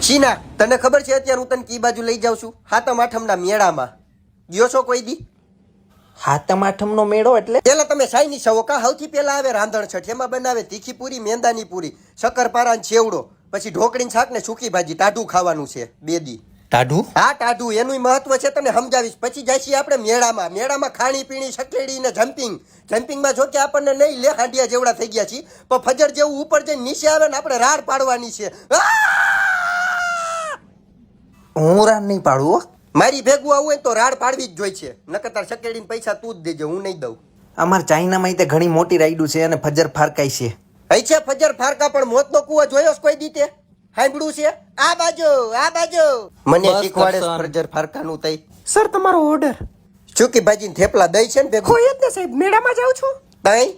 શીના તને ખબર છે અત્યારે હું તને કી બાજુ લઈ જાઉં છું હાતમ આઠમના મેળામાં ગયો છો કોઈ દી? હાતમ આઠમનો મેળો એટલે? પેલા તમે સાઈની સવો કા સૌથી પેલા આવે રાંધણ છઠ એમાં બનાવે તીખી પૂરી મેંદાની પૂરી શક્કરપારા ને ચેવડો પછી ઢોકળી શાક ને સૂકી ભાજી ટાઢું ખાવાનું છે 2 દી. ટાઢું? હા ટાઢું એનું મહત્વ છે તને સમજાવીશ. પછી જાય છીએ આપણે મેળામાં ખાણી પીણી શકેડી ને જમ્પિંગમાં જો કે આપણને નહીં લે હાંડિયા જેવડા થઈ ગયા છીએ પણ ફજર જેવું ઉપર જઈને નીચે આવે ને આપણે રાડ પાડવાની છે. હું રાન નહીં પાડું હો. મારી ભેગું આવું હોય તો રાડ પાડવી જ જોઈએ છે નકર તાર શકેડીને પૈસા તું જ દેજે હું નહીં દઉં. અમાર ચાઇનામાં તે ઘણી મોટી રાઈડું છે અને ફજર ફારકાય છે. અહીં છે ફજર ફારકા પણ મોતનો કૂવો જોયો કોઈ દીતે સાંભળ્યું છે? આ બાજુ મને બસ શીખવાડે કરશન. ફજર ફારકાનું તઈ સર તમારો ઓર્ડર. ચૂકી ભાજી થેપલા દઈ છે ને ભેગું કોઈ જ ને સાહેબ મેળામાં જાઉં છું. તઈ